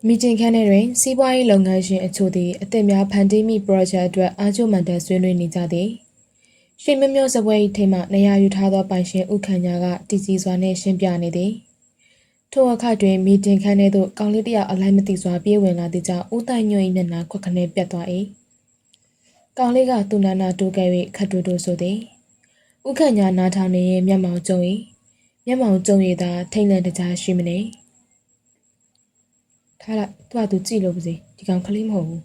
မီတင်ခန်းထဲတွင်စီးပွားရေးလုပ်ငန်းရှင်အချို့သည်အသစ်များဖန်တီးမိ project အတွက်အားကျမှန်တဲ့ဆွေးနွေးနေကြသည်ရှေ့မမျောစပွဲ၏ထိမှနေရာယူထားသောပိုင်ရှင်ဥခန့်ညာကတည်ကြည်စွာနှင့်ရှင်းပြနေသည်ထိုအခါတွင်မီတင်ခန်းထဲသို့ကောင်လေးတစ်ယောက်အလိုက်မသိစွာပြေးဝင်လာသည့်ကြောင့်ဦးတိုင်ညွန့်၏မျက်နှာခွက်ခနဲပြတ်သွား၏ကောင်လေးကသူ့နာနာတိုးကဲ၍ခတ်တူတူဆိုသည်ဥခန့်ညာနားထောင်နေရင်မျက်မှောင်ကျုံ၏မျက်မှောင်ကျုံရည်သာထိတ်လန့်တကြားရှိမနေထားလိုက်သူ့အတူကြည့်လို့ပါစေဒီကောင်ကလေးမဟုတ်ဘူး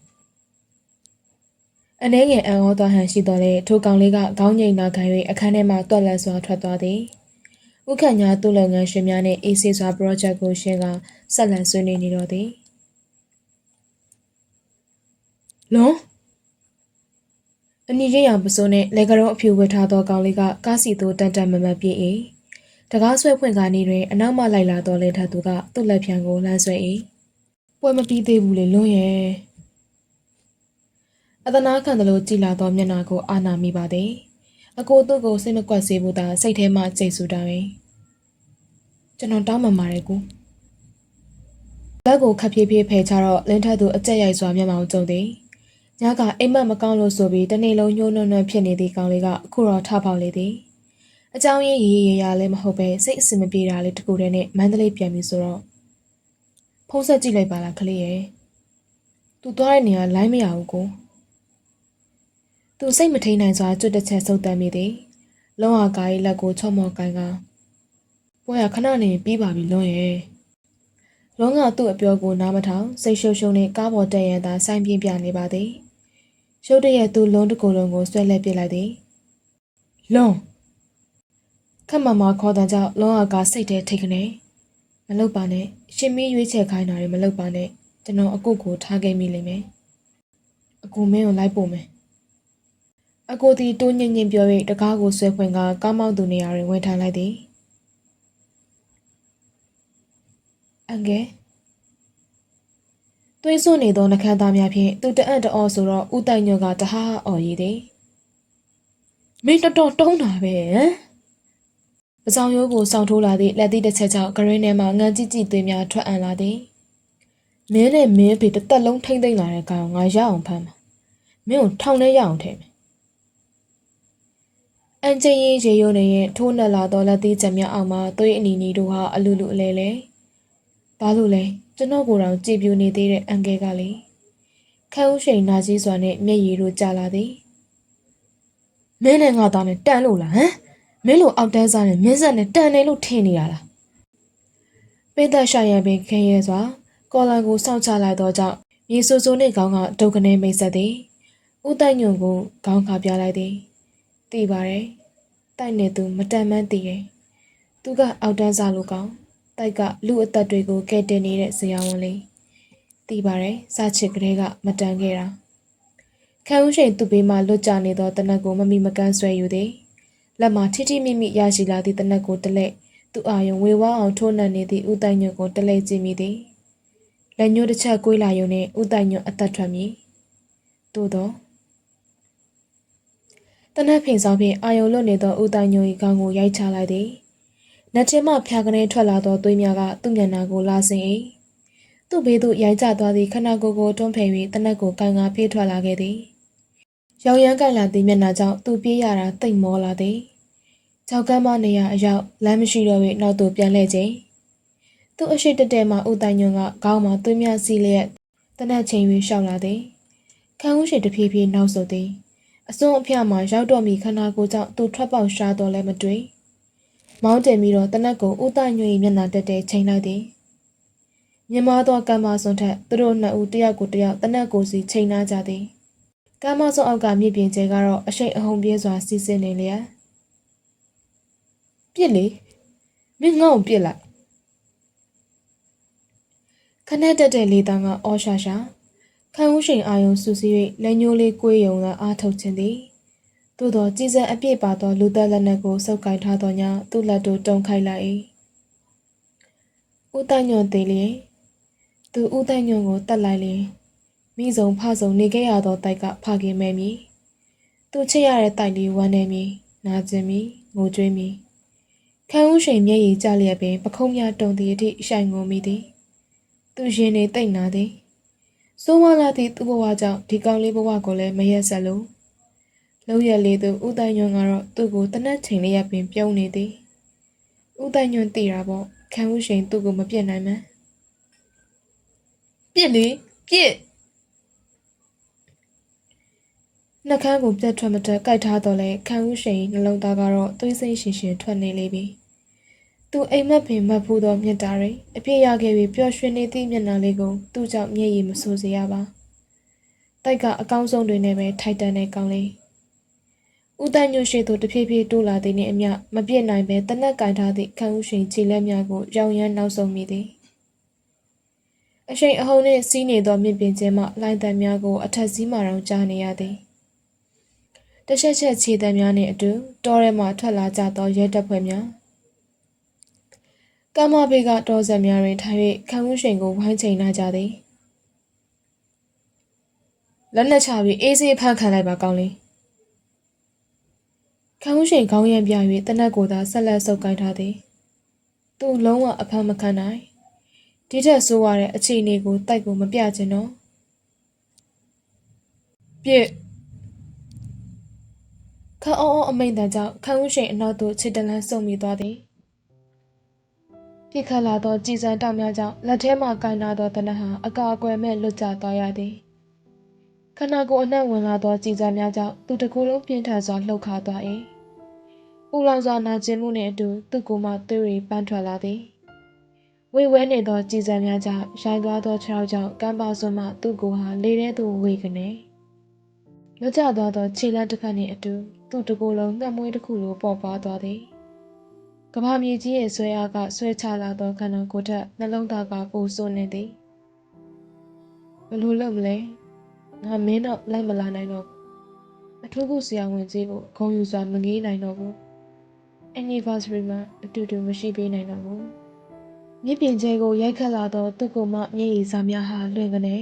အနေငယ်အံ့ဩသွားဟန်ရှိတော်လဲထိုကောင်လေးကခေါင်းငိမ်နာခံ၍အခန်းထဲမှတွက်လက်စွာထွက်သွားသည်ဥခန့်ညာသူ့လုပ်ငန်းရှင်များနှင့်အေးဆေးစွာ project ကိုရှင်းကဆက်လက်ဆွေးနွေးနေတော်သည်လွန်အနီရိပ်ရောင်ပစိုးနှင့်လက်ကတော့အဖြူဝတ်ထားသောကောင်လေးကကားစီသို့တန်တန်မမတ်ပြေး၏တကားဆွဲဖွင့်ကားနေတွင်အနောက်မှလိုက်လာတော်လဲထသူကသူ့လက်ဖြံကိုလှမ်းဆွဲ၏ပွဲမပြီးသေးဘူးလေလွန်ရဲ့အသနာခံသလိုကြည်လာသောမျက်နှာကိုအာနာမိပါသည်အကိုသူ့ကိုစိတ်မကွက်စေဖို့သာစိတ်ထဲမှကြိတ်ဆူတောင်း၏ကျွန်တော်တောင်းပန်ပါတယ်ကိုလက်ကိုခပ်ဖြည်းဖြည်းဖယ်ချတော့လင်းထက်သူအကြက်ရိုက်စွာမျက်မှောင်ကျုံသည်ညကအိမ်မက်မကောင်းလို့ဆိုပြီးတနေ့လုံးညှိုးနှွမ်းဖြစ်နေသည့်ကောင်လေးကအခုတော့ထပေါက်လေသည်အကြောင်းရင်းရရလည်းမဟုတ်ပဲစိတ်အစင်မပြေတာလေးတကူတည်းနဲ့မန္တလေးပြန်ပြီဆိုတော့ဖုံးဆက်ကြည့်လိုက်ပါလားကလေးရဲ့သူသွားတဲ့နေရာလိုင်းမရဘူးကိုသူစိတ်မထိန်နိုင်စွာကြွတ်တစ်ချက်ဆုပ်တမ်းမိသည်လုံးဝကားရဲ့လက်ကိုချော့မော့ကိုင်းကပွဲရခဏနေပြီးပါပြီလွန်ရဲ့လွန်ကသူ့အပြောကိုနားမထောင်စိတ်ရှုပ်ရှုပ်နဲ့ကားပေါ်တက်ရန်သာဆိုင်းပြင်းပြနေပါသည်ရုတ်တရက်သူလုံးတကူလုံးကိုဆွဲလက်ပစ်လိုက်သည်လွန်ခက်မမခေါ်တဲ့ကြောင့်လွန်ကစိတ်ထဲထိတ်ကနေမလုပ်ပါနဲ့ရှင်မီးရွေးချယ်ခိုင်းတာတွေမလုပ်ပါနဲ့ကျွန်တော်အကုတ်ကိုထားခဲ့မိလိမ့်မယ်အကူမင်းကိုလိုက်ပို့မယ်အကိုသည်တိုးညင်ညင်ပြော၍တကားကိုဆွဲဖွင့်ကကားမောင်းသူနေရာတွင်ဝင်ထိုင်လိုက်သည်အငယ်သွေးစွနေသောနှခမ်းသားများဖြင့်သူတအံ့တအော်ဆိုတော့ဦးတိုင်ညွန့်ကတဟားအော်ရည်သည်မင်းတော်တုံးတာပဲဟမ်ပစောင်ရိုးကိုစောင့်ထိုးလာသည့်လက်သီးတစ်ချက်ကြောင့်ဂရင်းထဲမှငန်းကြည့်ကြည့်သွေးများထွက်အံလာသည်မင်းနဲ့မင်းဖေတစ်သက်လုံးထိမ့်သိမ့်လာတဲ့ကောင်ငါရအောင်ဖမ်းမှာမင်းကိုထောင်ထဲရအောင်ထဲမယ်အန်ချင်းရင်ရေရိုးနေရင်ထိုးနှက်လာသောလက်သီးချက်များအောက်မှသွေးအနီနီတို့ဟာအလူလူအလဲလဲဘာလို့လဲကျွန်တော်ကိုယ်တော်ကြည်ပြူနေသေးတဲ့အန်ကဲကလေခန်းဦးရှိန်နာကြီးစွာနဲ့မျက်ရည်တို့ကျလာသည်မင်းနဲ့ငါသားနဲ့တန်လို့လားဟမ်မင်းလိုအောက်တန်းစားနဲ့မင်းဆက်နဲ့တန်နေလို့ထင်နေရလားပိသက်ရှာရံပင်ခင်းရဲစွာကော်လန်ကိုစောင့်ချလိုက်သောကြောင့်မြေဆူဆူနှင့်ခေါင်းကဒုက္ခနဲ့မိတ်ဆက်သည်ဦးတိုင်ညွန့်ကိုခေါင်းခါပြလိုက်သည်သိပါတယ်တိုက်နေသူမတန်မှန်းသိတယ်သူကအောက်တန်းစားလို့ကောင်းတိုက်ကလူအသက်တွေကိုကဲတင်နေတဲ့ဇရာဝန်လေးသိပါတယ်စချစ်ကလေးကမတန်ခဲ့တာခန်းဦးရှိန်သူ့ဘေးမှလွတ်ကျနေသောတနက်ကိုမမီမကန်းဆွဲယူသည်လက်မှာထိထိမိမိရရှိလာသည့်တနက်ကိုတလဲသူ့အာယုံဝေဝါအောင်ထိုးနှံနေသည့်ဦးတိုင်ညွန့်ကိုတလဲကြည့်မိသည်လက်ညှိုးတစ်ချက်ကွေးလာယုံနဲ့ဦးတိုင်ညွန့်အသက်ထွက်မည်သို့တော့တနက်ဖိန်ဆောင်ဖြင့်အာယုံလွတ်နေသောဦးတိုင်ညွန့်၏ခေါင်းကိုရိုက်ချလိုက်သည်နတ်ချင်းမှဖျာကနေထွက်လာသောသွေးများကသူ့မျက်နှာကိုလာဆင်၏သူ့ဘေးသို့ရိုက်ကျသွားသည့်ခန္ဓာကိုယ်ကိုတွန်းဖယ်၍တနက်ကိုကန်ကာဖေးထွက်လာခဲ့သည်ရောင်ရမ်းကင်လာသည့်မျက်နှာကြောင့်သူပြေးရတာတိတ်မောလာသည်ကြောက်ကမ်းမနေရအရောက်လမ်းမရှိတော့၍နောက်သို့ပြန်လှည့်ခြင်းသူ့အရှိတက်မှဦးတိုင်ညွန့်ကခေါင်းမှာသွေးများစီးလျက်တနက်ချိန်၍ရှောက်လာသည်ခန်းဦးရှိတဖြည်းဖြည်းနောက်ဆုတ်သည်အစွန်းအဖျားမှရောက်တော့မိခန္ဓာကိုယ်ကြောင့်သူထွက်ပေါက်ရှားတော့လည်းမတွေ့မောင်းတင်ပြီးတော့တနက်ကိုဦးတိုင်ညွန့်၏မျက်နှာတက်တဲ့ချိန်လိုက်သည်မြမသောကမ်းမစွန်းထက်သူတို့နှစ်ဦးတယောက်ကိုတယောက်တနက်ကိုစီချိန်နာကြသည်ကမ်းမစွန်းအောက်ကမြင့်ပြင်ကျဲကတော့အရှိန်အဟုန်ပြင်းစွာစီးဆင်းနေလျက်ပြစ်လေမင်းငေါ့ကိုပြစ်လိုက်ခနဲ့တက်တဲ့လေတန်းကအော်ရှာရှာခန်းဦးရှိန်အာယုံဆူဆီး၍လက်ညှိုးလေးကွေးယုံသာအားထုတ်ခြင်းသည်သို့သောကြည်စံအပြည့်ပါသောလူသက်လက်နက်ကိုစုပ်ကိုင်ထားသောညသူ့လက်တို့တုံခိုက်လိုက်၏ဦးတိုင်ညွန့်သေးလျင်သူဦးတိုင်ညွန့်ကိုတတ်လိုက်လျင်မိဆုံးဖဆုံးနေခဲ့ရသောတိုက်ကဖခင်မဲမည်သူချစ်ရတဲ့တိုက်လေးဝမ်းနေမည်နာကျင်မည်ငိုကြွေးမည်ခန်းဦးရှိန်မျက်ရည်ကျလျက်ပင်ပခုံးများတုံသည့်အထိရှိုင်ငုံမိသည် သူရင်နေတိတ်နာသည်စိုးမလာသည့်သူ့ဘဝကြောင့်ဒီကောင်လေးဘဝကိုလည်းမရက်ဆက်လို့လုံးရက်လေးသူဦးတိုင်ညွန့်ကတော့သူ့ကိုတနက်ချိန်လေးရပင်ပြုံးနေသည်ဦးတိုင်ညွန့်သိတာပေါ့ခံဦးရှိန်သူ့ကိုမပြစ်နိုင်မှန်းပြစ်လေပြစ်နှကန်းကိုပြတ်ထွက်မတက်ကြိုက်ထားတော့လဲခံဦးရှိန်နှလုံးသားကတော့သွေးစိမ့်ရှင်ရှင်ထွက်နေလေပြီသူအိမ်မက်ပင်မတ်ဖို့သောမြတ်တာတွေအပြည့်ရခဲ့ပြီးပျော်ရွှင်နေသည့်မျက်နှာလေးကိုသူ့ကြောင့်မျက်ရည်မဆိုးစေရပါတိုက်ကအကောင်းဆုံးတွေနဲ့ပဲထိုက်တန်တဲ့ကောင်းလေးဦးတိုင်ညွန့်ရှိသူတဖြည်းဖြည်းတိုးလာသည်နှင့်အမျှမပြစ်နိုင်ပဲတနက်ကင်ထားသည့်ခံဦးရှိန်ခြေလက်များကိုရောင်ရမ်းနောက်ဆုံးမိသည်အရှိန်အဟုန်နှင့်စီးနေသောမြင့်ပင်ကျဲမှလိုင်းတန်များကိုအထက်စီးမှတောင်ကြားနေရသည်တချက်ချက်ခြေတံများနှင့်အတူတောထဲမှထွက်လာကြသောရဲတပ်ဖွဲ့များကမ္မဘေးကတောဆက်များတွင်ထိုင်၍ခံဦးရှိန်ကိုဝိုင်းချိန်လာကြသည်လက်နက်ချပြီးအေးဆေးဖမ်းခံလိုက်ပါကောင်းလေးခံဦးရှိန်ခေါင်းရံပြ၍တနက်ကိုသာဆက်လက်ဆုပ်ကိုင်းထားသည်သူလုံးဝအဖမ်းမခံနိုင်ဒီထက်ဆိုးရတဲ့အခြေအနေကိုတိုက်ကိုမပြချင်တော့ပြစ်ခါအောအမိန်တန်ကြောင့်ခံဦးရှိန်အနောက်သို့ခြေတလန်းဆုပ်မိသွားသည်ပြစ်ခတ်လာသောကြည်စံတောက်များကြောင့်လက်ထဲမှကိုင်လာသောတနက်ဟာအကာအကွယ်မဲ့လွတ်ကျသွားရသည်ခန္ဓာကိုယ်အနှံ့ဝင်လာသောကြည်စံများကြောင့်သူတစ်ကိုယ်လုံးပြင်းထန်စွာလှုပ်ခါသွား၏ပူလောင်စွာနာကျင်မှုနှင့်အတူသူ့ကိုယ်မှသွေးတွေပန်းထွက်လာသည်ဝေဝဲနေသောကြည်စံများကြောင့်ရိုင်သွားသောခြေထောက်ကြောင့်ကမ်းပါစွန်းမှသူ့ကိုယ်ဟာလေထဲသို့ဝေကနေလွတ်ကျသွားသောခြေလမ်းတစ်ဖက်နှင့်အတူသူ့တစ်ကိုယ်လုံးငှက်မွေးတစ်ခုလိုပေါ်ပါသွားသည်ကမ္ဘာမြေကြီးရဲ့ဆွဲအားကဆွဲချလာသောခန္ဓာကိုယ်ထက်နှလုံးသားကပိုဆိုးနေသည်ဘလို့လုပ်မလဲငါမင်းတော့လိုက်မလာနိုင်တော့ဘူးအထူးကုဆရာဝန်ကြီးကိုဂုံယူစွာမငေးနိုင်တော့ဘူး anniversary မှာအတူတူမရှိပေးနိုင်တော့ဘူးမြစ်ပြင်ကျဲကိုရိုက်ခတ်လာသောသူ့ကိုယ်မှမျက်ရည်စာများဟာလွင်ကနေ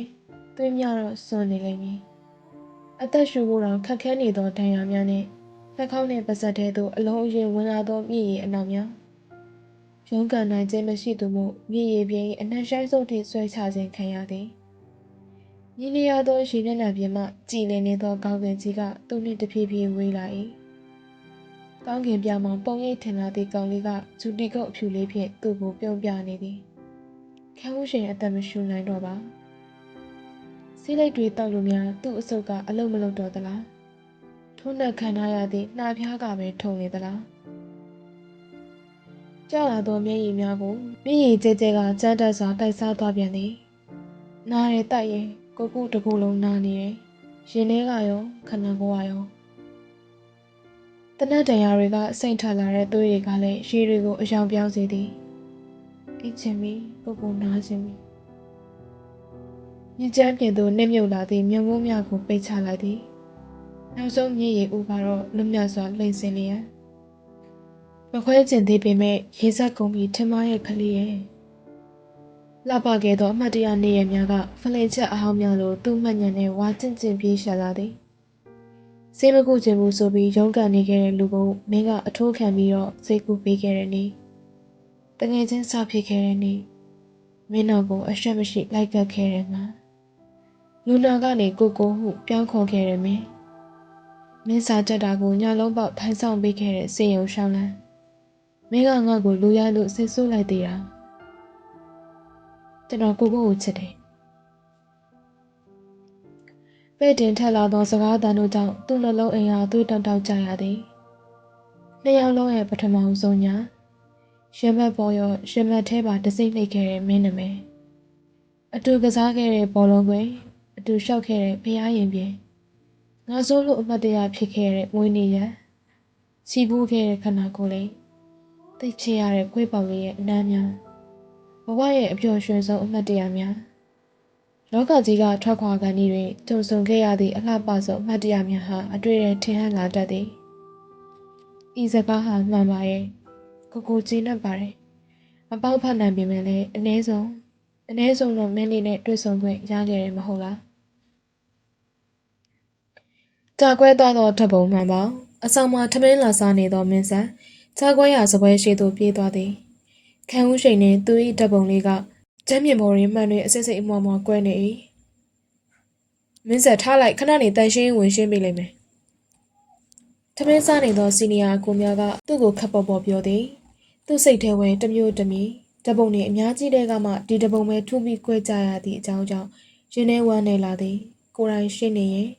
သွေးများတော့စွန့်နေလိမ့်မည်အသက်ရှူဖို့တောင်ခက်ခဲနေသောဒဏ်ရာများနှင့်နှာခေါင်းနှင့်ပါးစပ်ထဲသို့အလုံးအရင်ဝင်လာသောမျက်ရည်အနောက်များရုန်းကန်နိုင်ခြင်းမရှိသူမို့မျက်ရည်ပြင်အနှံ့ဆိုင်ဆုံးထိဆွဲချခြင်းခံရသည်မြင်နေရသောရေမျက်နှာပြင်မှကြည်လင်နေသောကောင်းကင်ကြီးကသူ့နှင့်တဖြည်းဖြည်းဝေးလာ၏ကောင်းကင်ပြမောင်ပုံရိပ်ထင်လာသည့်ကောင်လေးကဂျူတီကုတ်အဖြူလေးဖြင့်သူ့ကိုပြုံးပြနေသည်ခံဦးရှင်အသက်မရှူနိုင်တော့ပါဆေးလိပ်တွေတောက်လို့များသူ့အဆုတ်ကအလုံးမလုံးတော့သလားထိုးနှက်ခံထားရသည့်နှာဖျားကပဲထုံနေသလားကြောက်လာသောမျက်ရည်များကိုမျက်ရည်ကျဲကျဲကကြမ်းတက်စွာတိုက်စားသွားပြန်သည်နားရဲတိုက်ရဲကိုကုတကူလုံးနာနေတယ်ရင်ထဲကရောခန္ဓာကိုယ်ကရောတနက်တန်ရာတွေကစိတ်ထလာတဲ့သွေးတွေကလည်းရေတွေကိုအယောင်ပြောင်းစေသည်အိတ်ချင်ပြီးကိုနားချင်ပြီးမြင်ကျမ်းပြင်သို့နှိမ့်မြုပ်လာသည့်မြုံမိုးများကိုပိတ်ချလိုက်သည်နောက်ဆုံးမျက်ရည်ဦးကတော့လွတ်မြောက်စွာလှိမ့်စင်လျက်မခွဲကျင်သေးပေမဲ့ရေစက်ကုန်ပြီးထင်မရဲ့ကလေးရဲ့လှပခဲ့သောအမှတ်တရနေရများကဖလင်ချက်အဟောင်းများလိုသူ့မှတ်ညံနဲ့ဝါကျင့်ကျင့်ပြေးရှာလာသည်စေးမကုချင်ဘူးဆိုပြီးရုန်းကန်နေခဲ့တဲ့လူကိုမင်းကအထိုးခံပြီးတော့စေးကုပေးခဲ့တဲ့နေ့တငယ်ချင်းစဖြစ်ခဲ့တဲ့နေ့မင်းတော်ကိုအရှက်မရှိလိုက်ကပ်ခဲ့တဲ့ငါလူနာကနေကိုဟုပြောင်းခေါ်ခဲ့တဲ့မင်းစာတက်တာကိုညလုံးပေါက်ထိုင်ဆောင်ပေးခဲ့တဲ့စေယုံရှောင်းလန်းမင်းကငါ့ကိုလူရိုက်လို့စိတ်ဆိုးလိုက်သေးတာကျွန်တော်ကိုချစ်တယ်ပဲ့တင်ထက်လာသောစကားသံတို့ကြောင့်သူ့နှလုံးအိမ်ဟာသွေးတောက်တောက်ကြရသည်နှစ်ယောက်လုံးရဲ့ပထမဆုံးညရင်ဘတ်ပေါ်ရောရင်ဘတ်ထဲပါတစိမ့်နှိပ်ခဲ့တဲ့မင်းနာမည်အတူကစားခဲ့တဲ့ဘောလုံးကွင်းအတူလျှောက်ခဲ့တဲ့ဖျားရင်ပြင်ငါစိုးလို့အမှတ်တရဖြစ်ခဲ့တဲ့မွေးနေ့ရက်ချီပူးခဲ့တဲ့ခန္ဓာကိုယ်လေးသိချရတဲ့ခွေးပေါက်လေးရဲ့အနှမ်းများဘဝရဲ့အပျော်ရွှင်ဆုံးအမှတ်တရများလောကကြီးကထွက်ခွာကန်ဒီတွင်ကြုံဆုံခဲ့ရသည့်အလှပဆုံးအမှတ်တရများဟာအတွေ့အထင်ဟပ်လာတတ်သည်ဤစကားဟာမှန်ပါရဲ့ကိုကြည်နှက်ပါတယ်မပေါက်ဖတ်နိုင်ပေမဲ့လည်းအနည်းဆုံးတော့မင်းလေးနဲ့တွေ့ဆုံခွင့်ရခဲ့တယ်မဟုတ်လားကြာကွဲသွားသောဓာတ်ပုံမှန်ပါအဆောင်မှာထမင်းလာစားနေသောမင်းဆန်ခြားခွဲရာစပွဲရှိသို့ပြေးသွားသည်ခံဦးရှိန်နှင့်သူ၏ဓာတ်ပုံလေးက ကျမ်းမြေမော်ရင်မှန်တွေအစစ်စစ်အမွားမွားကွဲနေ၏မင်းဆက်ထားလိုက်ခဏနေတန်ရှင်းဝင်ရှင်းပေးလိမ့်မယ်ထမင်းစားနေသောစီနီယာကိုများကသူ့ကိုခပ်ပေါ်ပေါ်ပြောသည်သူ့စိတ်ထဲဝင်တမျိုးတမီတပုံနှင့်အများကြီးတဲကမှဒီတပုံပဲထူပြီးကွဲကြရသည့်အကြောင်းကြောင့်ရင်းနှဲဝမ်းနေလာသည်ကိုယ်တိုင်ရှင်းနေရင်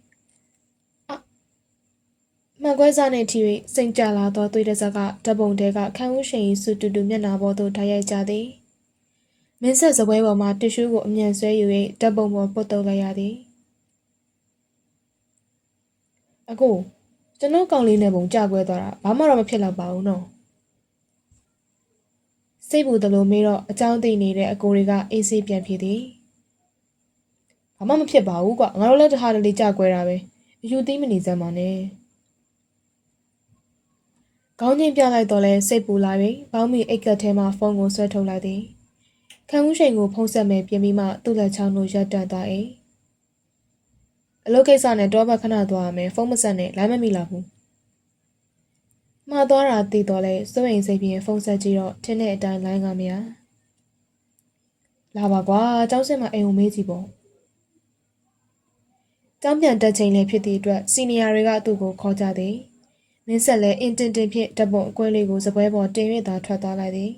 မှန်ကွဲစားနေထီ၍စိတ်ကြလာသောသွေးတစက်ကတပုံတဲကခန်းဦးရှင်၏စုတူတူမျက်နှာပေါ်သို့ထားရိုက်ကြသည်မင်းဆက်စပွဲပေါ်မှတ िश ူးကိုအမြန်ဆွဲယူ၍တပုံပေါ်ပုတ်တုပ်လိုက်ရသည်အကိုကျွန်တော်ကောင်လေးနဲ့ပုံကြကွဲသွားတာဘာမှတော့မဖြစ်တော့ပါဘူးနော်စိတ်ပူသလိုမေးတော့အကြောင်းသိနေတဲ့အကိုတွေကအေးဆေးပြန်ဖြစ်သည်ဘာမှမဖြစ်ပါဘူးကွာငါတို့လည်းတခါတလေကြကွဲတာပဲအယူသိမနေစမ်းပါနဲ့ခေါင်းချင်းပြလိုက်တော့လဲစိတ်ပူလာ၍ဘောင်းမီအိတ်ကတ်ထဲမှဖုန်းကိုဆွဲထုတ်လိုက်သည်ခန်းဦးရှိန်ကိုဖုံးဆက်မဲ့ပြင်ပြီးမှသူ့လက်ချောင်းကိုရပ်တန့်သွား၏အလုပ်ကိစ္စနဲ့တော့ဘခဏသွားရမယ်ဖုန်းမဆက်နဲ့လိုင်းမမိလာဘူးမှားသွားတာသိတော့လဲစိုးရိမ်စိတ်ဖြင့်ဖုန်းဆက်ကြည့်တော့ထင်းတဲ့အတိုင်းလိုင်းကမရလာပါကွာကျောင်းစစ်မှာအိမ်ကိုမေးကြည့်ပေါ့ကျောင်းပြန်တက်ချိန်လည်းဖြစ်သည့်အတွက်စီနီယာတွေကသူ့ကိုခေါ်ကြသည်မင်းဆက်လည်းအင်တင်တင်ဖြင့်တပုံအကွဲလေးကိုစပွဲပေါ်တင်၍သာထွက်သွားလိုက်သည်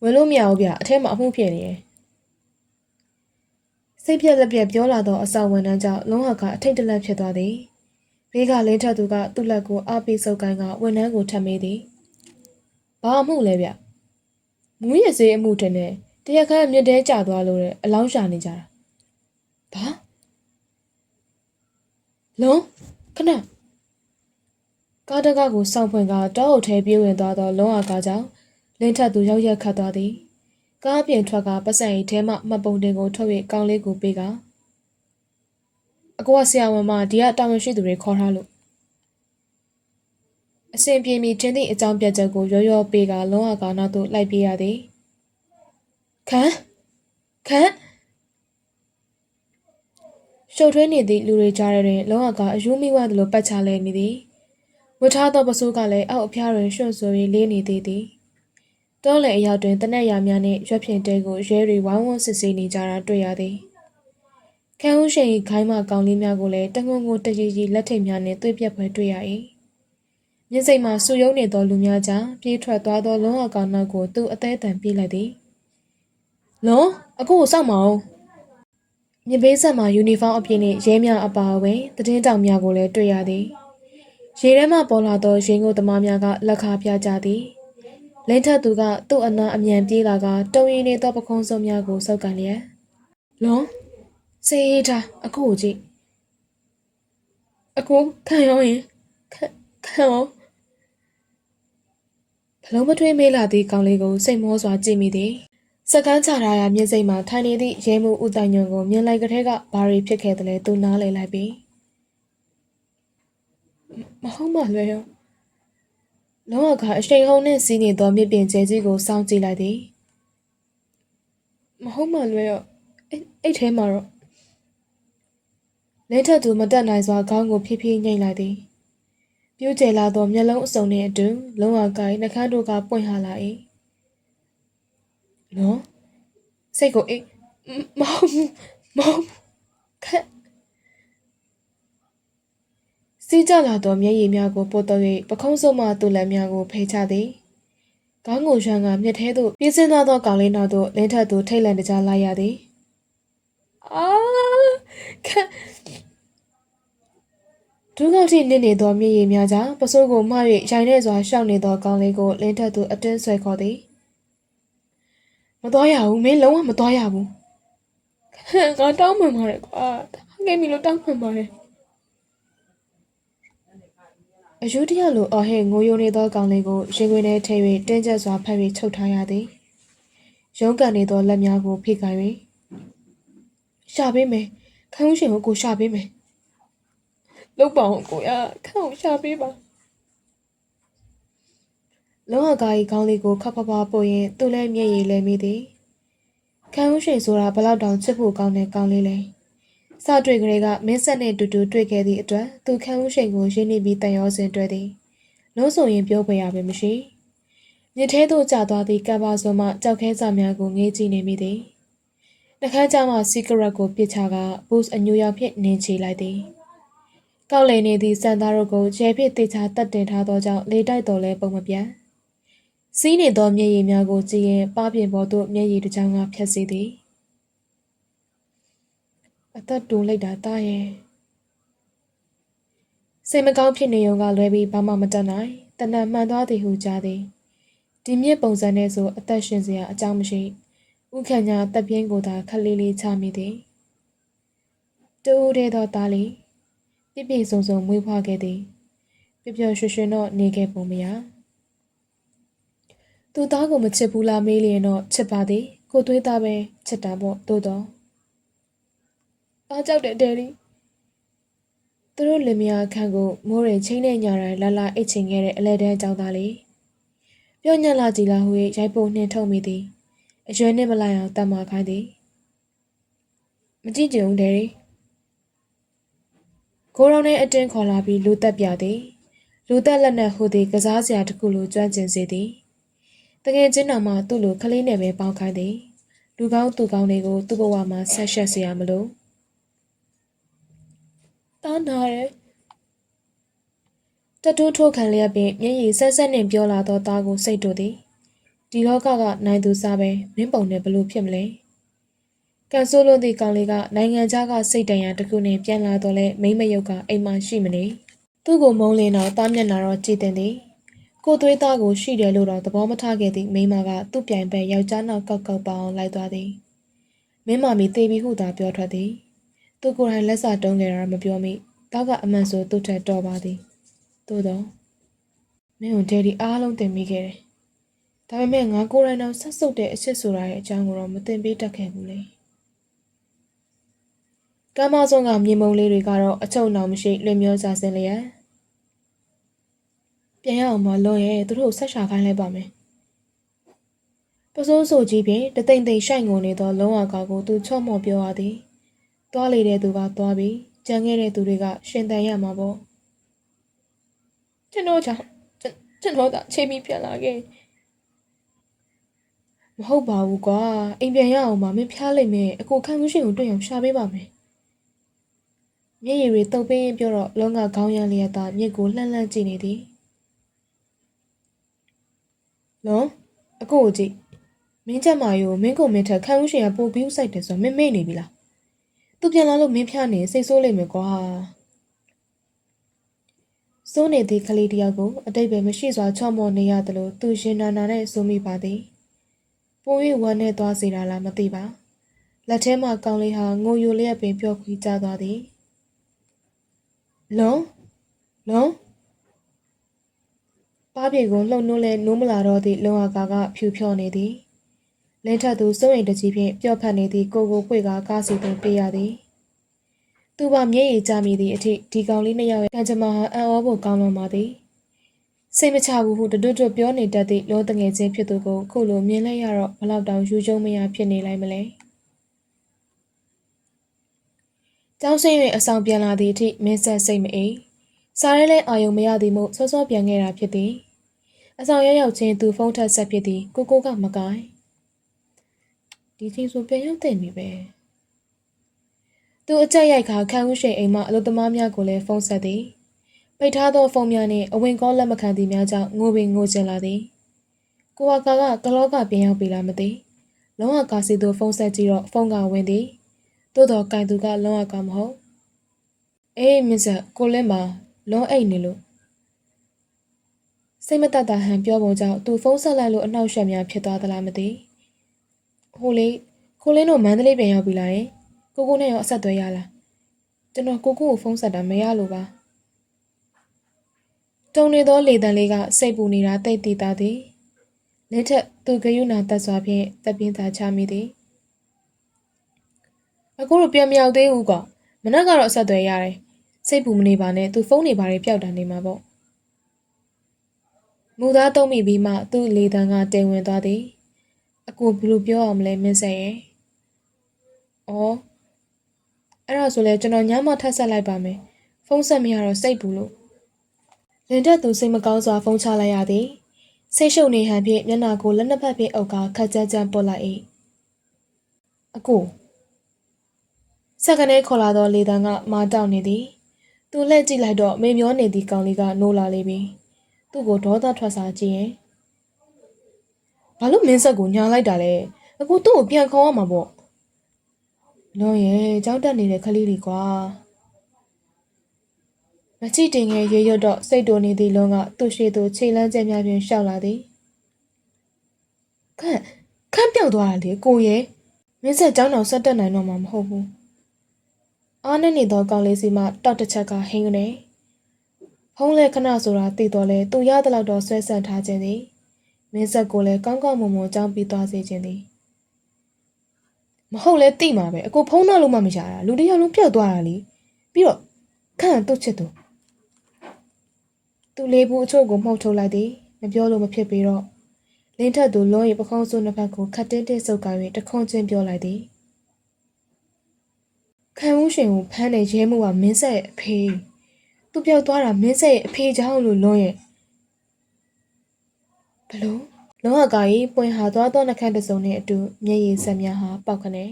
ဝင်လို့မရဘူးဗျအထက်မှာအမှုဖြစ်နေတယ်စိတ်ပြက်လက်ပြက်ပြောလာသောအစာဝန်ထမ်းကြောင့်လုံးဝကအထိတ်တလန့်ဖြစ်သွားသည်ဘေးကလင်းထက်သူကသူ့လက်ကိုအားပေးစုပ်ကိုင်းကဝန်ထမ်းကိုထပ်မေးသည်ဘာအမှုလဲဗျမူးရစေးအမှုတင်နဲ့တရက်ခန့်မြင့်တဲကျသွားလို့အလောင်းရှာနေကြတာဘာလုံးခဏကားတကားကိုစောင့်ဖွင့်ကတောအုပ်ထဲပြေးဝင်သွားသောလုံးဝကားကြောင့်လင်းထက်သူရောက်ရက်ခတ်သွားသည်ကားပြင်ထွက်ကပတ်စံရီထဲမှမှတ်ပုံတင်ကိုထုတ်၍ကောင်းလေးကိုပေးကအကွာဆရာဝန်မဒီကတာဝန်ရှိသူတွေခေါ်ထားလို့အစဉ်ပြေမီတင်းသည့်အကြောင်းပြချက်ကိုရောရောပေးကလုံးဝကားနောက်သို့လိုက်ပြေးရသည်ခန်းရှုပ်ထွေးနေသည့်လူတွေကြားထဲတွင်လုံးဝကအယူမိဝသလိုပတ်ချလဲနေသည်ဝတ်ထားသောပစိုးကလည်းအောက်အဖျားတွင်ရွှွန့်ဆို၍လေးနေသေးသည်တောလယ်အရောက်တွင်တနက်ရာများနှင့်ရွက်ဖြင့်တဲကိုရဲတွေဝိုင်းဝန်းစစ်ဆေးနေကြတာတွေ့ရသည်ခန်းဦးရှိန်ခိုင်းမကောင်လေးများကိုလည်းတငုံငုံတရီလက်ထိတ်များနှင့်သွေးပြက်ပွဲတွေ့ရ၏မျက်စိမှဆူယုံနေသောလူများကြားပြေးထွက်သွားသောလုံးဝကောင်နောက်ကိုသူ့အသေးအတန်ပြေးလိုက်သည်လုံးအခုကိုစောင့်မအောင်မြင်းဘေးဆက်မှယူနီဖောင်းအပြည့်နှင့်ရဲများအပါအဝင်သတင်းတောင်များကိုလည်းတွေ့ရသည်ရေထဲမှပေါ်လာသောရင်ငုတ်သမားများကလက်ခါပြကြသည်လင်းထက်သူကသူ့အနာအမြန်ပြေးလာကတုံရင်နေသောပခုံးစုံများကိုစုပ်ကန်လျက်လွန်စေးထားအခုကိုကြည့်အခုခံရောရင်ခံရောဘလုံးမထွေးမေးလာသည့်ကောင်လေးကိုစိတ်မောစွာကြည့်မိသည်စကန်းချထားရာမျက်စိမှထိုင်နေသည့်ရဲမှုဦးတိုင်ညွန့်ကိုမြင်လိုက်ကလေးကဘာတွေဖြစ်ခဲ့တယ်လဲသူနားလည်လိုက်ပြီမဟုတ်မှလွယ်ရောလုံးဝကအရှိန်ဟုန်နှင့်စီးနေသောမြစ်ပင်ကျဲကြီးကိုစောင့်ကြည့်လိုက်သည်မဟုတ်မှလွယ်ရောအဲ့ထဲမှာတော့လင်းထက်သူမတက်နိုင်စွာခေါင်းကိုဖြည်းဖြည်းညှိလိုက်သည်ပြူးကျဲလာသောမျက်လုံးအစုံနှင့်အတူလုံးဝကိုင်းနှကန်းတို့ကပွင့်ဟလာ၏နော်စိတ်ကိုအေးမဟုတ်ခက်စီးကြလာသောမျက်ရည်များကိုပို့တော့၍ပခုံးစုံမှသူ့လက်များကိုဖိချသည်ခေါင်းကိုရွှမ်းကမြက်ထဲသို့ပြေးဆင်းသွားသောကောင်လေးနောက်သို့လင်းထက်သူထိတ်လန့်တကြားလိုက်ရသည်အာခက်ဒုက္ခထိနစ်နေသောမျက်ရည်များကြောင့်ပစိုးကိုမှ၍ရိုင်နေစွာရှောက်နေသောကောင်လေးကိုလင်းထက်သူအတင်းဆွဲခေါ်သည်မတော်ရဘူးမင်းလုံးဝမတော်ရဘူးငါတောင်းပန်ပါတယ်ကွာထားခဲ့ပြီလို့တောင်းပန်ပါတယ်အယူတရလိုအော်ဟဲ့ငိုယိုနေသောကောင်လေးကိုရင်ခွင်ထဲထည့်၍တင်းကျပ်စွာဖက်၍ချုပ်ထားရသည်ရုံးကန်နေသောလက်များကိုဖိကိုင်၍ရှာပေးမယ်ခန်းဦးရှင်ကိုရှာပေးမယ်လုတ်ပါအောင်ကိုရခန့်ကိုရှာပေးပါလုံးဝကာကြီးခေါင်းလေးကိုခပ်ဖဖပို့ရင်သူ့လည်းမျက်ရည်လဲမိသည်ခန်းဦးရှင်ဆိုတာဘလောက်တောင်ချစ်ဖို့ကောင်းတဲ့ကောင်းလေးလဲစတွေ့ကလေးကမင်းဆက်နဲ့တူတူတွေ့ခဲ့သည့်အတွက်သူခန်းဦးရှင်ကိုရင်းနှီးပြီးတန်ရောစင်တွေ့သည်လုံးဆိုရင်ပြောပွေရပဲမရှိ မြစ်ထဲသို့ကျသွားသည့်ကပ်ပါစွန်မှကြောက်ခဲစာများကိုငေးကြည့်နေမိသည်နှခမ်းကြားမှစီကရက်ကိုပစ်ချကဘူစ်အညူရောက်ဖြင့်နင်းချလိုက်သည်ကောက်လည်နေသည့်စံသားတို့ကိုရဲဖြင့်တေချာတတ်တင်ထားသောကြောင့်လေတိုက်တော်လဲပုံမပြန်စီးနေသောမျက်ရည်များကိုကြည့်ရင်ပပြင်ပေါ်သို့မျက်ရည်တစ်ချောင်းကဖြတ်စေသည်အသက်တူလိုက်တာတားရဲ့စိတ်မကောင်းဖြစ်နေုံကလွဲပြီးဘာမှမတတ်နိုင်တဏှာမှန်သွားသည်ဟုကြားသည်ဒီမြင့်ပုံစံနဲ့ဆိုအသက်ရှင်စရာအကြောင်းမရှိဥခန့်ညာတပ်ပြင်းကိုသာခက်လေးလေးချမိသည်တူးတဲ့သောသားလေးပြပြစုံစုံမွေးဖွားခဲ့သည်ပျော်ပျော်ရွှင်ရွှင်တော့နေခဲ့ပုံမရသူသားကိုမချစ်ဘူးလားမေးလျင်တော့ချစ်ပါသည်ကိုသွေးသားပဲချစ်တာပေါ့သို့တော့အားကြောက်တဲ့ဒယ်ရီသူတို့လင်မယားခန့်ကိုမိုးရင်ချင်းနဲ့ညာရန်လာအိတ်ချင်ခဲ့တဲ့အလဲတန်းကြောင်းသားလေးပြောညံ့လာကြည်လာဟူ၍ရိုက်ပုတ်နှင်ထုတ်မိသည်အရွယ်နှင့်မလိုက်အောင်တတ်မှခိုင်းသည်မကြည့်ကြုံဒယ်ရီကိုရောင်နဲ့အတင်းခေါ်လာပြီးလူသက်ပြသည်လူသက်လက်နက်ဟူသည်ကစားစရာတစ်ခုလိုကျွမ်းကျင်စေသည်တကယ်ချင်းတော်မှသူ့လိုခလေးနဲ့ပဲပေါင်းခိုင်းသည်လူကောင်းသူကောင်းတွေကိုသူ့ဘဝမှာဆက်ရှက်เสียမလို့တားနာရဲတတူးထိုးခံလျက်ပင်မျက်ရည်ဆက်ဆက်နှင့်ပြောလာသောသားကိုစိတ်တို့သည်ဒီလောကကနိုင်သူစားပဲမင်းပုံနဲ့ဘလို့ဖြစ်မလဲကန်ဆိုးလွန်သည့်ကောင်လေးကနိုင်ငံခြားကစိတ်တန်ရာတစ်ခုနှင့်ပြန်လာတော့လဲမိမယုတ်ကအိမ်မှာရှိမနေသူ့ကိုမုန်းလင်းတော့တားမျက်နာတော့ကြည်တင်သည်ကိုသွေးသားကိုရှိတယ်လို့တော့သဘောမထားခဲ့သည့်မိမကသူ့ပြိုင်ဘက်ယောက်ျားနောက်ကောက်ကောက်ပအောင်လိုက်သွားသည်မင်းမမီတေးပြီးဟုသာပြောထွက်သည်သူကိုယ်တိုင်လက်စာတုံးခဲ့တာမပြောမိတောက်ကအမှန်ဆိုသူ့ထက်တော်ပါသည်သို့တော့မင်းကိုဒယ်ဒီအားလုံးတင်မိခဲ့တယ်ဒါပေမဲ့ငါကိုယ်တိုင်တော့ဆက်စုပ်တဲ့အချစ်ဆိုတာရဲ့အကြောင်းကိုတော့မတင်ပေးတတ်ခဲ့ဘူးလေကမ်းမဆုံးကမြေမုံလေးတွေကတော့အချုံအောင်မရှိလွင်မျောကြစင်လျက်ပြန်ရအောင်မလွန်ရဲ့သူတို့ဆက်ရှာခိုင်းလိုက်ပါမယ်ပစိုးဆိုကြီးဖြင့်တသိမ့်သိမ့်ရှိုက်ငုံနေသောလုံးဝကာကိုသူချော့မော့ပြောရသည်သွားလေတဲ့သူကသွားပြီးကြံခဲ့တဲ့သူတွေကရှင်တန်ရမှာပေါ့ကျွန်တော်ကြောင့်ကျွန်တော်သာချိန်ပြီးပြန်လာခဲ့မဟုတ်ပါဘူးကွာအိမ်ပြန်ရအောင်မမင်းဖျားလိုက်မယ်အကိုခန့်မှုရှင်ကိုတွေ့အောင်ရှာပေးပါမယ်မျက်ရည်တွေတုပ်ပင်းပြောတော့လုံးကခေါင်းရမ်းလျက်သာမြစ်ကိုလှမ်းလှမ်းကြည့်နေသည်လွန်အကိုကိုကြည့်မင်းချက်မာယိုမင်းကိုမင်းထက်ခန့်မှုရှင်ကပိုပြီးဥဆိုင်တယ်ဆိုတော့မင်းမေ့နေပြီလားသူပြန်လာလို့မင်းဖျားနေစိတ်ဆိုးလိမ့်မယ်ကွာစိုးနေသည့်ကလေးတယောက်ကိုအတိတ်ပဲမရှိစွာချော့မော့နေရတယ်လို့သူရင်နာနာနဲ့ဆိုမိပါသည်ပို၍ဝမ်းနဲ့သွားစေတာလားမသိပါလက်ထဲမှာကောင်းလေးဟာငိုယိုလျက်ပင်ပျော့ခွေးကျသွားသည်လွန်ပါးပြေကိုလှုပ်နှိုးလဲနိုးမလာတော့သည့်လွန်အကာကဖြူဖြော့နေသည်လင်းထက်သူစိုးရိမ်တကြီးဖြင့်ပျော့ဖက်နေသည့်ကိုပွေကကားစီသို့ပြေးရသည်သူပါမျက်ရည်ကျမိသည့်အထိဒီကောင်လေးနှစ်ယောက်ရဲ့ကံကြမ္မာဟာအံ့ဩဖို့ကောင်းလွန်ပါသည်စိတ်မချဘူးဟုတွတ်ပြောနေတတ်သည့်လောတငယ်ချင်းဖြစ်သူကိုခုလိုမြင်လိုက်ရတော့ဘလောက်တောင်ယူကျုံမရဖြစ်နေလိုက်မလဲကျောင်းဆင်း၍အဆောင်ပြန်လာသည့်အထိမင်းဆက်စိတ်မအေးစားရဲလဲအာယုံမရသည်မို့စောစောပြန်ခဲ့တာဖြစ်သည်အဆောင်ရောက်ချင်းသူဖုန်းထက်ဆက်ဖြစ်သည်ကိုကမကိုင်းဒီချင်းဆိုပြန်ရောက်တဲ့ပြီပဲသူအကြက်ရိုက်ခါခန်းဦးရှိန်အိမ်မှအလုပ်သမားများကိုလည်းဖုန်းဆက်သည်ပိတ်ထားသောဖုန်းများနှင့်အဝင်ကောလက်မခံသည်များကြောင့်ငိုပင်ငိုကျင်လာသည်ကိုဝါကာကကလောကပြန်ရောက်ပြီလားမသိလုံးဝကာစီသို့ဖုန်းဆက်ကြည့်တော့ဖုန်းကဝင်သည်သို့တော်ကင်သူကလုံးဝကမဟုတ်အေးမင်းဆက်ကိုလင်းပါလွန်အိတ်နေလို့စိတ်မတတ်တာဟန်ပြောပုံကြောင့်သူဖုန်းဆက်လိုက်လို့အနှောက်အယှက်များဖြစ်သွားသလားမသိဟိုလေကိုလင်းတို့မန္တလေးပြန်ရောက်ပြီလားယင်ကိုနဲ့ရောအဆက်သွယ်ရလားကျွန်တော်ကိုဖုန်းဆက်တာမရလို့ပါတုံနေသောလေတံလေးကစိတ်ပူနေတာတိတ်တည်တာသည်လင်းထက်သူဂယုဏတက်စွာဖြင့်တပ်ပြင်းသာချမိသည်အခုတော့ပြန်မရောက်သေးဘူးကွာမနက်ကတော့အဆက်အသွယ်ရတယ်စိတ်ပူမနေပါနဲ့သူဖုန်းနေပါလေပျောက်တာနေမှာပေါ့မူသားသုံးမိပြီးမှသူ့လေတံကတိမ်ဝင်သွားသည်အကိုဘယ်လိုပြောအောင်မလဲမင်းဆက်ရဲ့အော်အဲ့ဒါဆိုလဲကျွန်တော်ညမထပ်ဆက်လိုက်ပါမယ်ဖုန်းဆက်မရတော့စိတ်ပူလို့လင်တက်သူစိတ်မကောင်းစွာဖုန်းချလိုက်ရသည် ဆိတ်ရှုပ်နေဟန်ဖြင့်မျက်နှာကိုလက်နှစ်ဖက်ဖြင့်အုပ်ကာခက်ကြမ်းကြမ်းပုတ်လိုက်၏အကိုစက္ကနဲခေါ်လာသောလေတံကမာတောက်နေသည်သူလှည့်ကြည့်လိုက်တော့မေမျောနေသည့်ကောင်လေးကနိုးလာလေပြီသူ့ကိုဒေါသထွက်စားကြည့်ရင်ဘာလို့မင်းဆက်ကိုညာလိုက်တာလဲအကိုသူ့ကိုပြန်ခေါ်ရမှာပေါ့လွန်ရဲ့ကြောက်တက်နေတဲ့ခလေးတွေကွာမချိတင်ငယ်ရေရွတ်တော့စိတ်တူနေသည့်လွန်ကသူ့ရှိသူခြေလမ်းကျဲများဖြင့်ရှောက်လာသည်ခန့်ပြောက်သွားတာလေကိုရဲ့မင်းဆက်ကြောင်းတော်ဆက်တက်နိုင်တော့မှာမဟုတ်ဘူးအားနဲ့နေသောကောင်လေးစီမှတောက်တစ်ချက်ကဟင်းကနေဖုံးလဲခဏဆိုတာသိတော့လဲသူရတဲ့လောက်တော့ဆွဲဆန့်ထားခြင်းသည်မင်းဆက်ကိုလည်းကောင်းကောင်းမွန်မွန်ကြောင်းပြီးသွားစေခြင်းသည်မဟုတ်လဲသိမှာပဲအကိုဖုံးတော့လို့မှမရတာလူတစ်ယောက်လုံးပြောက်သွားတာလေပြီးတော့ခန့်သူ့ချစ်သူလေးဘူးအချို့ကိုမှုတ်ထုတ်လိုက်သည်မပြောလို့မဖြစ်ပေတော့လင်းထက်သူလွန်၏ပခုံးစုနှစ်ဖက်ကိုခတ်တင်းတင်းစုပ်ကာ၍တခွန်းချင်းပြောလိုက်သည်ခံဦးရှင်ကိုဖမ်းတဲ့ရဲမှုကမင်းဆက်ရဲ့အဖေသူပြောက်သွားတာမင်းဆက်ရဲ့အဖေကြောင့်လို့လွန်ရဲ့ဘလို့လွန်ကကြီးပွင့်ဟာသွားသောနှခမ်းတစုံနှင့်အတူမျက်ရည်ဆက်များဟာပေါက်ခနဲ